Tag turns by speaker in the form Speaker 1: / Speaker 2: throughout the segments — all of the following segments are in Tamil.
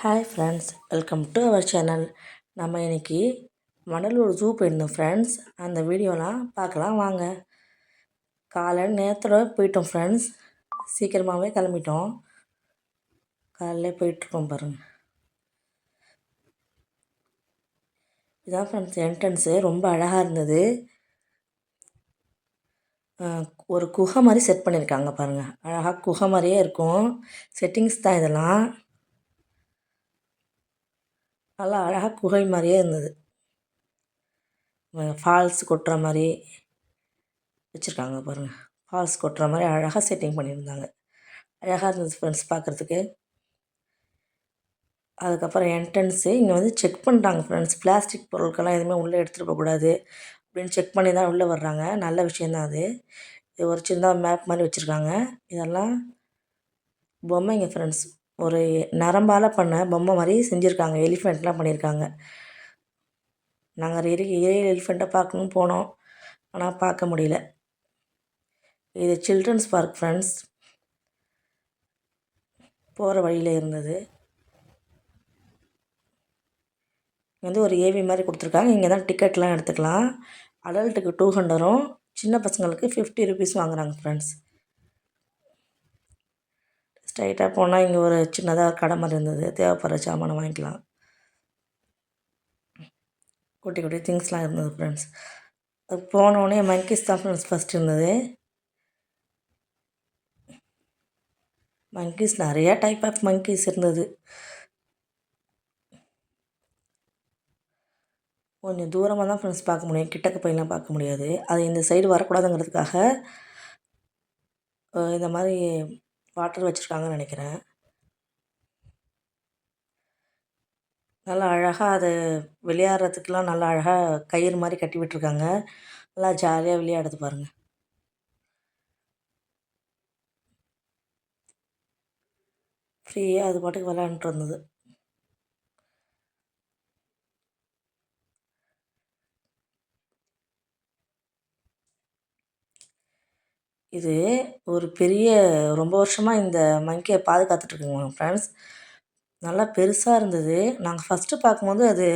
Speaker 1: Hi friends, welcome to our channel. நம்ம இன்றைக்கி வண்டலூர் ஜூ போயிருந்தோம் ஃப்ரெண்ட்ஸ். அந்த வீடியோலாம் பார்க்கலாம் வாங்க. காலையில் நேரத்தில் போயிட்டோம் ஃப்ரெண்ட்ஸ். சீக்கிரமாகவே கிளம்பிட்டோம். காலையில் போயிட்டுருக்கோம் பாருங்கள். இதான் ஃப்ரெண்ட்ஸ் என்ட்ரன்ஸு. ரொம்ப அழகாக இருந்தது. ஒரு குகை மாதிரி செட் பண்ணியிருக்காங்க பாருங்கள். அழகாக குகை மாதிரியே இருக்கும். செட்டிங்ஸ் தான் இதெல்லாம். நல்லா அழகாக குகை மாதிரியே இருந்தது. ஃபால்ஸ் கொட்டுற மாதிரி வச்சுருக்காங்க பாருங்கள். ஃபால்ஸ் கொட்டுற மாதிரி அழகாக செட்டிங் பண்ணியிருந்தாங்க. அழகாக இருந்தது ஃப்ரெண்ட்ஸ் பார்க்குறதுக்கு. அதுக்கப்புறம் என்ட்ரன்ஸு இங்கே வந்து செக் பண்ணுறாங்க ஃப்ரெண்ட்ஸ். பிளாஸ்டிக் பொருட்கள்லாம் எதுவுமே உள்ளே எடுத்துகிட்டு போகக்கூடாது அப்படின்னு செக் பண்ணி தான் உள்ளே வர்றாங்க. நல்ல விஷயந்தான் அது. இது ஒரு சின்னதாக மேப் மாதிரி வச்சுருக்காங்க. இதெல்லாம் பொம்மைங்க ஃப்ரெண்ட்ஸ். ஒரு நரம்பால் பண்ண பொம்மை மாதிரி செஞ்சுருக்காங்க. எலிஃபெண்ட்லாம் பண்ணியிருக்காங்க. நாங்கள் ரியல் எலிஃபெண்ட்டை பார்க்கணுன்னு போனோம், ஆனால் பார்க்க முடியல. இது சில்ட்ரன்ஸ் பார்க் ஃப்ரெண்ட்ஸ். போகிற வழியில் இருந்தது. இங்கே வந்து ஒரு ஏவி மாதிரி கொடுத்துருக்காங்க. இங்கே தான் டிக்கெட்லாம் எடுத்துக்கலாம். அடல்ட்டுக்கு 200ம் சின்ன பசங்களுக்கு 50 ருபீஸ் வாங்குகிறாங்க ஃப்ரெண்ட்ஸ். ஸ்ட்ரைட்டாக போனால் இங்கே ஒரு சின்னதாக கடை மாதிரி இருந்தது. தேவைப்படுற சாமானை வாங்கிக்கலாம். குட்டி குட்டி திங்ஸ்லாம் இருந்தது ஃப்ரெண்ட்ஸ். அது போனோடனே மங்கீஸ் தான் ஃப்ரெண்ட்ஸ் ஃபஸ்ட் இருந்தது. மங்கீஸ் நிறையா டைப் ஆஃப் மங்கீஸ் இருந்தது. கொஞ்சம் தூரமாக தான் ஃப்ரெண்ட்ஸ் பார்க்க முடியும். கிட்டக்க போயெல்லாம் பார்க்க முடியாது. அது இந்த சைடு வரக்கூடாதுங்கிறதுக்காக இந்த மாதிரி வாட்டர் வச்சுருக்காங்கன்னு நினைக்கிறேன். நல்லா அழகாக அது விளையாடுறதுக்கெலாம் நல்லா அழகாக கயிறு மாதிரி கட்டி விட்டுருக்காங்க. நல்லா ஜாலியாக விளையாடுது பாருங்கள். ஃப்ரீயாக அது பாட்டுக்கு விளையாண்டுட்டு இருந்தது. இது ஒரு பெரிய ரொம்ப வருஷமாக இந்த மங்கியை பாதுகாத்துட்ருக்குங்க ஃப்ரெண்ட்ஸ். நல்லா பெருசாக இருந்தது. நாங்கள் ஃபஸ்ட்டு பார்க்கும்போது அது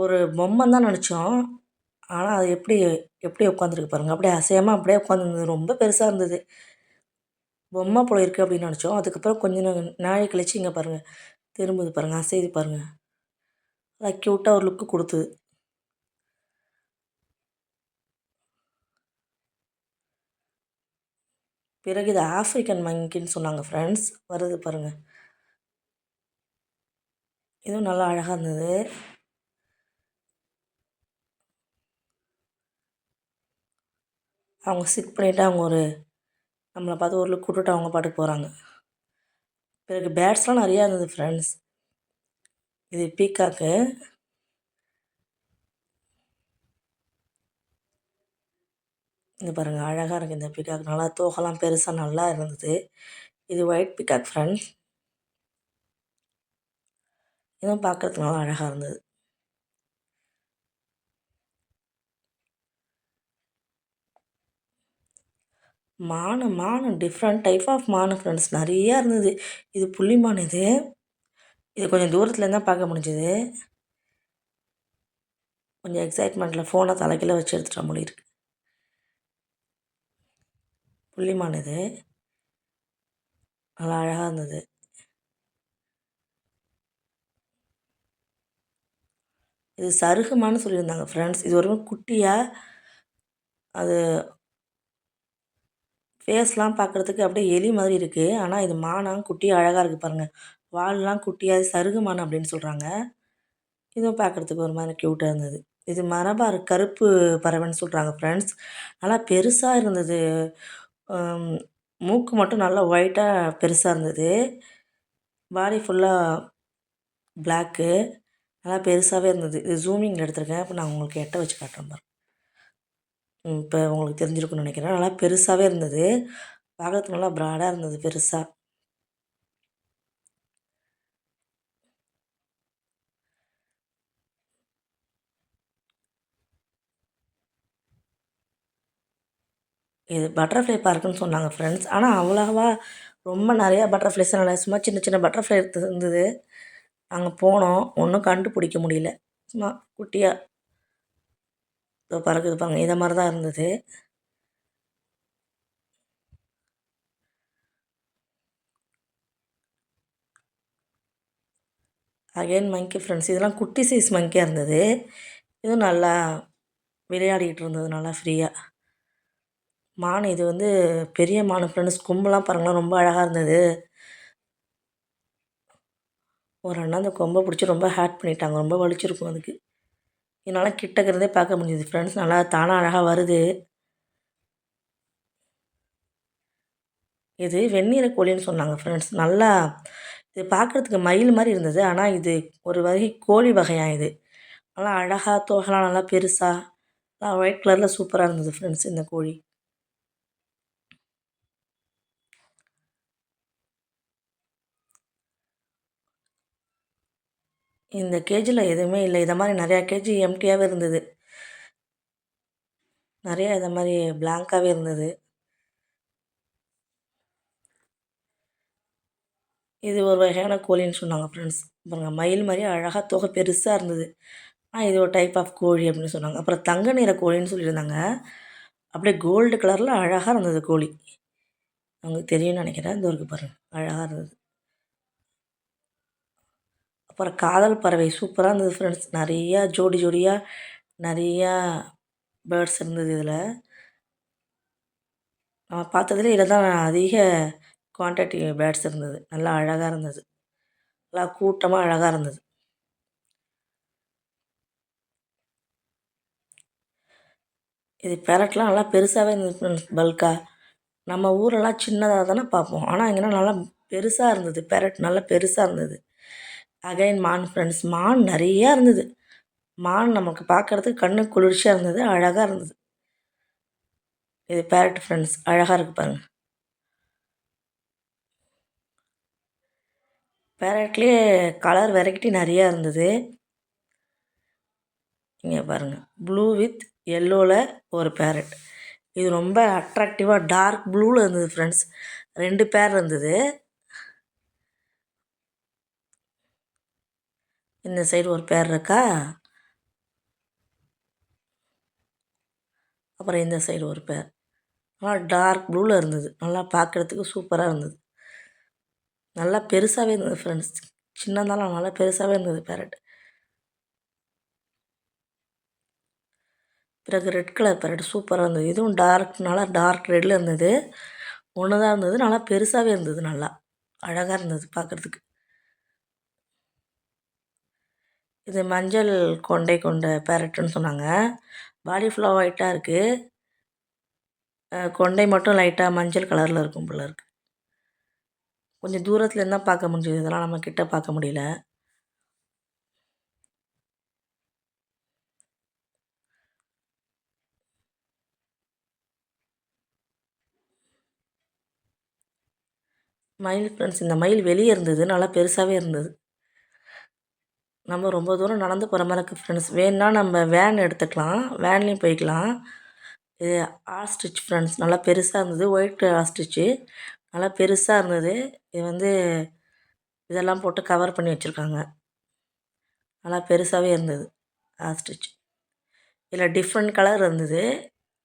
Speaker 1: ஒரு பொம்மைன்னு தான் நினச்சோம். ஆனால் அது எப்படி எப்படி உட்காந்துருக்கு பாருங்கள். அப்படியே அசையாமல் அப்படியே உட்காந்துருந்தது. ரொம்ப பெருசாக இருந்தது. பொம்மை போல இருக்குது அப்படின்னு நினச்சோம். அதுக்கப்புறம் கொஞ்ச நாள் கழிச்சு இங்கே பாருங்கள், திரும்புது பாருங்கள், அசையுது பாருங்கள். நல்லா க்யூட்டாக ஒரு லுக்கு கொடுத்துது. பிறகு இது ஆஃப்ரிக்கன் மங்கின்னு சொன்னாங்க ஃப்ரெண்ட்ஸ். வருது பாருங்கள். இதுவும் நல்லா அழகாக இருந்தது. அவங்க சிட் பண்ணிவிட்டு அவங்க ஒரு நம்மளை பார்த்து ஒரு லுக் விட்டுட்டு அவங்க பாட்டுக்கு போகிறாங்க. பிறகு பேர்ட்ஸ்லாம் நிறையா இருந்தது ஃப்ரெண்ட்ஸ். இது பீக்காக்கு. இங்கே பாருங்கள், அழகாக இருக்குது இந்த பீக்காக். நல்லா தோகைலாம் பெருசாக நல்லா இருந்தது. இது ஒயிட் பீக்காக் ஃப்ரெண்ட்ஸ். இதுவும் பார்க்குறதுக்கு நல்லா அழகாக இருந்தது. மானு different type of Manu friends நிறையா இருந்தது. இது புள்ளி மான். இது கொஞ்சம் தூரத்தில் தான் பார்க்க முடிஞ்சுது. கொஞ்சம் எக்ஸைட்மெண்ட்டில் ஃபோனை தலைக்கீழ வச்சு எடுத்துகிட்ட மாதிரி இருக்குது. புள்ளிமான் இது நல்லா அழகாக இருந்தது. இது சருகுமான்னு சொல்லியிருந்தாங்க ஃப்ரெண்ட்ஸ். இது ஒரு குட்டியாக அது ஃபேஸ்லாம் பார்க்குறதுக்கு அப்படியே எலி மாதிரி இருக்குது. ஆனால் இது மானாக குட்டியாக அழகாக இருக்குது பாருங்கள். வால்லாம் குட்டியாக சருகுமான் அப்படின்னு சொல்கிறாங்க. இதுவும் பார்க்குறதுக்கு ஒரு மாதிரி க்யூட்டாக இருந்தது. இது மரபார் கருப்பு பறவைன்னு சொல்கிறாங்க ஃப்ரெண்ட்ஸ். நல்லா பெருசாக இருந்தது. மூக்கு மட்டும் நல்லா ஒயிட்டாக பெருசாக இருந்தது. பாடி ஃபுல்லாக பிளாக்கு. நல்லா பெருசாகவே இருந்தது. இது ஜூமிங்கில் எடுத்திருக்கேன். இப்போ நான் உங்களுக்கு எட்ட வச்சு காட்டுறேன் பாருங்க. இப்போ உங்களுக்கு தெரிஞ்சிருக்குன்னு நினைக்கிறேன். நல்லா பெருசாகவே இருந்தது. பார்க்குறதுக்கு நல்லா ப்ராடாக இருந்தது பெருசாக. இது பட்டர்ஃப்ளை பார்க்குன்னு சொன்னாங்க ஃப்ரெண்ட்ஸ். ஆனால் அவ்வளோவா ரொம்ப நிறையா பட்டர்ஃப்ளைஸ் இல்லை, சும்மா சின்ன சின்ன பட்டர்ஃப்ளை இருந்தது. நாங்கள் போனோம், ஒன்றும் கண்டுபிடிக்க முடியல. சும்மா குட்டியாக இதோ பறக்குது பாருங்க, இதை மாதிரி தான் இருந்தது. அகைன் மங்கி ஃப்ரெண்ட்ஸ், இதெல்லாம் குட்டி சைஸ் மங்கியாக இருந்தது. இதுவும் நல்லா விளையாடிக்கிட்டு இருந்தது நல்லா ஃப்ரீயாக. மான் இது வந்து பெரிய மான் ஃப்ரெண்ட்ஸ், கொம்பெல்லாம் பாருங்களேன் ரொம்ப அழகாக இருந்தது. ஒரு அண்ணா அந்த கொம்பை பிடிச்சி ரொம்ப ஹேட் பண்ணிட்டாங்க, ரொம்ப வலிச்சிருக்கும் அதுக்கு. என்னால் கிட்டக்கிறதே பார்க்க முடியுது ஃப்ரெண்ட்ஸ், நல்லா தானாக அழகாக வருது. இது வெந்நீர கோழின்னு சொன்னாங்க ஃப்ரெண்ட்ஸ். நல்லா இது பார்க்குறதுக்கு மயில் மாதிரி இருந்தது, ஆனால் இது ஒரு வகை கோழி வகையாக இது. நல்லா அழகாக தோகைலாம் நல்லா பெருசாக நல்லா ஒயிட் கலரில் சூப்பராக இருந்தது ஃப்ரெண்ட்ஸ் இந்த கோழி. இந்த கேஜில் எதுவுமே இல்லை, இதை மாதிரி நிறையா கேஜி எம்டியாகவே இருந்தது. நிறையா இதை மாதிரி பிளாங்காகவே இருந்தது. இது ஒரு வகையான கோழின்னு சொன்னாங்க ஃப்ரெண்ட்ஸ். பாருங்கள் மயில் மாதிரியே அழகாக தொகை பெருசாக இருந்தது. இது ஒரு டைப் ஆஃப் கோழி அப்படின்னு சொன்னாங்க. அப்புறம் தங்க நிற கோழின்னு சொல்லியிருந்தாங்க. அப்படியே கோல்டு கலரில் அழகாக இருந்தது கோழி. அவங்களுக்கு தெரியும்னு நினைக்கிறேன். இந்த ஒரு பாருங்கள் அழகாக இருந்தது. அப்புறம் காதல் பறவை சூப்பராக இருந்தது ஃப்ரெண்ட்ஸ். நிறையா ஜோடி ஜோடியாக நிறையா பேர்ட்ஸ் இருந்தது இதில். நம்ம பார்த்ததுல இதில் தான் அதிக குவான்டிட்டி பேர்ட்ஸ் இருந்தது. நல்லா அழகாக இருந்தது, நல்லா கூட்டமாக அழகாக இருந்தது. இது பேரட்லாம் நல்லா பெருசாகவே இருந்தது ஃப்ரெண்ட்ஸ், பல்காக. நம்ம ஊரெல்லாம் சின்னதாக தானே பார்ப்போம், ஆனால் இங்கேனா நல்லா பெருசாக இருந்தது. பேரட் நல்லா பெருசாக இருந்தது. அகைன் மான் ஃப்ரெண்ட்ஸ், மான் நிறையா இருந்தது. மான் நமக்கு பார்க்குறதுக்கு கண்ணு குளிர்ச்சியாக இருந்தது, அழகாக இருந்தது. இது பேரட் ஃப்ரெண்ட்ஸ், அழகாக இருக்குது பாருங்கள். பேரட்லேயே கலர் வெரைட்டி நிறையா இருந்தது. இங்கே பாருங்கள், ப்ளூ வித் எல்லோவில் ஒரு பேரட். இது ரொம்ப அட்ராக்டிவாக டார்க் ப்ளூவில் இருந்தது ஃப்ரெண்ட்ஸ். 2 பேர் இருந்தது. இந்த சைடு ஒரு பேர் இருக்கா, அப்புறம் இந்த சைடு ஒரு பேர். நல்லா டார்க் ப்ளூவில் இருந்தது, நல்லா பார்க்குறதுக்கு சூப்பராக இருந்தது. நல்லா பெருசாகவே இருந்தது ஃப்ரெண்ட்ஸ், சின்னதாலாம் நல்லா பெருசாகவே இருந்தது பேரட். பிறகு ரெட் கலர் பேரட் சூப்பராக இருந்தது. இதுவும் நல்லா டார்க் ரெட்டில் இருந்தது. ஒன்று தான் இருந்தது, நல்லா பெருசாகவே இருந்தது, நல்லா அழகாக இருந்தது பார்க்குறதுக்கு. இது மஞ்சள் கொண்டை கொண்ட பேரட்டுன்னு சொன்னாங்க. பாடி ஃபுல்லாக ஒயிட்டாக இருக்குது, கொண்டை மட்டும் லைட்டாக மஞ்சள் கலரில் இருக்கும் போல இருக்குது. கொஞ்சம் தூரத்துலேருந்து தான் பார்க்க முடிஞ்சது, இதெல்லாம் நம்ம கிட்ட பார்க்க முடியல. மயில் ஃப்ரெண்ட்ஸ், இந்த மயில் வெளியே இருந்தது, நல்லா பெருசாகவே இருந்தது. நம்ம ரொம்ப தூரம் நடந்து போகிற மாதிரி இருக்குது ஃப்ரெண்ட்ஸ். வேணுன்னா நம்ம வேன் எடுத்துக்கலாம், வேன்லேயும் போய்க்கலாம். இது ஆஸ்ட்ரிச் ஃப்ரெண்ட்ஸ், நல்லா பெருசாக இருந்தது. ஒயிட் ஆஸ்ட்ரிச்சு நல்லா பெருசாக இருந்தது. இது வந்து இதெல்லாம் போட்டு கவர் பண்ணி வச்சுருக்காங்க, நல்லா பெருசாகவே இருந்தது ஆஸ்ட்ரிச். இதில் டிஃப்ரெண்ட் கலர் இருந்தது.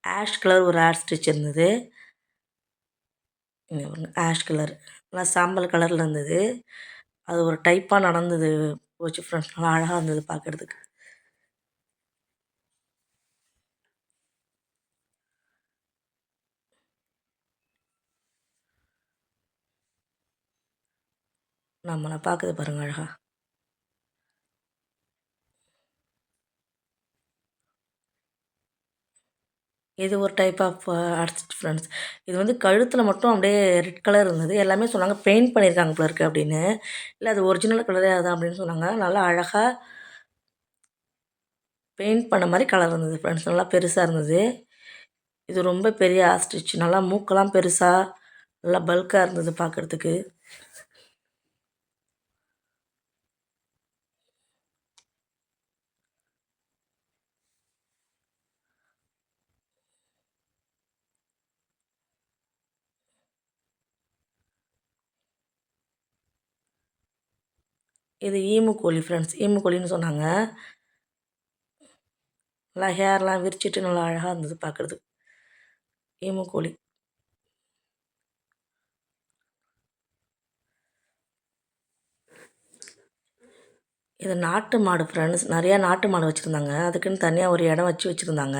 Speaker 1: ஆஷ் கலர் ஒரு ஆஸ்ட்ரிச் இருந்தது. இங்கே பாருங்க, ஆஷ் கலர் நல்லா சாம்பல் கலரில் இருந்தது. அது ஒரு டைப்பாக நடந்தது போச்சு ஃப்ரெண்ட்ஸ், நல்லா அழகாக இருந்தது பார்க்குறதுக்கு. நம்மளை பார்க்குது பாருங்கள் அழகாக. இது ஒரு டைப் ஆஃப் ஆர்டிஸ்ட் ஃப்ரெண்ட்ஸ். இது வந்து கழுத்தில் மட்டும் அப்படியே ரெட் கலர் இருந்தது. எல்லாமே சொன்னாங்க பெயிண்ட் பண்ணியிருக்காங்க போல இருக்குது அப்படின்னு. இல்லை அது ஒரிஜினல் கலரே அதுதான் அப்படின்னு சொன்னாங்க. நல்லா அழகாக பெயிண்ட் பண்ண மாதிரி கலர் இருந்தது ஃப்ரெண்ட்ஸ், நல்லா பெருசாக இருந்தது. இது ரொம்ப பெரிய ஆஸ்ட்ரிச், நல்லா மூக்கெல்லாம் பெருசாக நல்லா பல்காக இருந்தது பார்க்குறதுக்கு. இது ஈமு கோழி ஃப்ரெண்ட்ஸ், ஈமு கோழின்னு சொன்னாங்க. நல்லா ஹேர்லாம் விரிச்சிட்டு நல்லா அழகாக இருந்தது பார்க்குறதுக்கு. ஈமு கோழி. இது நாட்டு மாடு ஃப்ரெண்ட்ஸ். நிறையா நாட்டு மாடு வச்சுருந்தாங்க. அதுக்குன்னு தனியாக ஒரு இடம் வச்சுருந்தாங்க.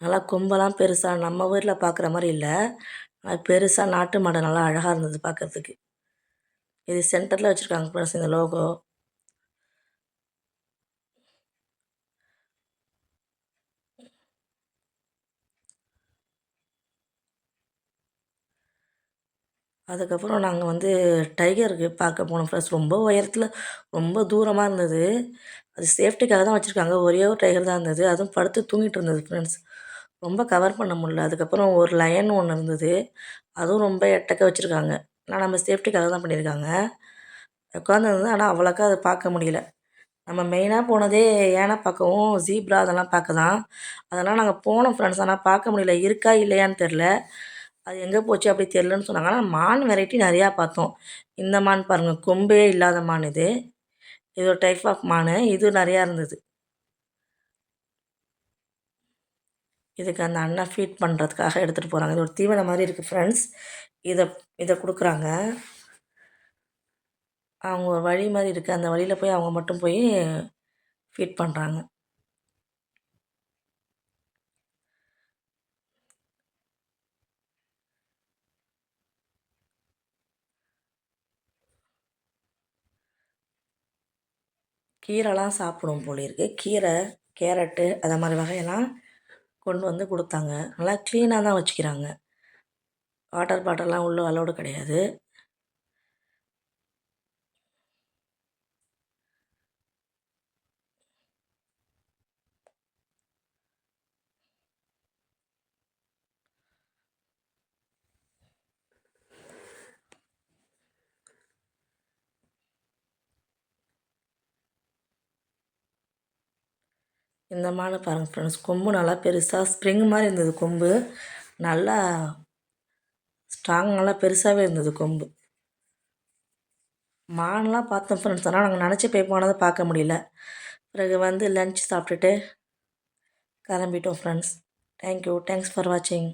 Speaker 1: நல்லா கொம்பெல்லாம் பெருசா நம்ம ஊர்ல பார்க்குற மாரி இல்ல. பெருசா நாட்டு மாடு நல்லா அழகா இருந்தது பார்க்கறதுக்கு. இது சென்டர்ல வச்சுருக்காங்க ஃப்ரெண்ட்ஸ் இந்த லோகோ. அதுக்கப்புறம் நாங்க வந்து டைகருக்கு பார்க்க போனோம் ஃப்ரெண்ட்ஸ். ரொம்ப உயரத்துல ரொம்ப தூரமா இருந்தது. அது சேஃப்டிக்காக தான் வச்சுருக்காங்க. ஒரே ஒரு டைகர் தான் இருந்தது. அதுவும் படுத்து தூங்கிட்டு இருந்தது ஃப்ரெண்ட்ஸ். ரொம்ப கவர் பண்ண முடியல. அதுக்கப்புறம் ஒரு லயன் ஒன்று இருந்தது. அதுவும் ரொம்ப எட்டக்க வச்சுருக்காங்க. ஆனா நம்ம சேஃப்டிக்காக தான் பண்ணியிருக்காங்க. உட்காந்துருந்தது. ஆனா அவ்வளோக்கா அத பார்க்க முடியல. நம்ம மெயினா போனதே யானை பார்க்கவும், ஜீப்ரா அதெல்லாம் பார்க்க தான். அதெல்லாம் நாங்க போனோம் ஃப்ரெண்ட்ஸ். ஆனா பார்க்க முடியல. இருக்கா இல்லையான்னு தெரில. அது எங்கே போச்சு அப்படி தெரிலன்னு சொன்னாங்க. ஆனா மான் வெரைட்டி நிறையா பார்த்தோம். இந்த மான் பாருங்க, கொம்பே இல்லாத மான் இது. இது ஒரு டைப் ஆஃப் மானு. இது நிறையா இருந்தது. இதுக்கு அந்த அண்ணன் ஃபீட் பண்ணுறதுக்காக எடுத்துகிட்டு போகிறாங்க. இது ஒரு தீவனம் மாரி இருக்குது ஃப்ரெண்ட்ஸ். இத இத குடுக்குறாங்க. அவங்க ஒரு வழி மாரி இருக்கு. அந்த வழியில போய் அவங்க மட்டும் போய் ஃபீட் பண்றாங்க. கீரைலாம் சாப்பிடும் போல இருக்கு. கீரை, கேரட்டு அத மாரி வகையெல்லாம் கொண்டு வந்து குடுத்தாங்க. நல்லா க்ளீனா தான் வச்சுக்கிறாங்க. வாட்டர் பாட்டில்லாம் உள்ள அலோடு கிடையாது. இந்த மான பாருங்க ஃப்ரெண்ட்ஸ். கொம்பு நல்லா பெருசா ஸ்ப்ரிங் மாரி இருந்தது கொம்பு. நல்லா ஸ்ட்ராங் நல்லா பெருசாவே இருந்தது கொம்பு. மான்லாம் பார்த்தோம் ஃப்ரெண்ட்ஸ். ஆனா நாங்க நெனச்சு போய் போனத பார்க்க முடியல. பிறகு வந்து லஞ்ச் சாப்பிட்டுட்டு கிளம்பிட்டோம் friends. Thank you. Thanks for வாட்சிங்.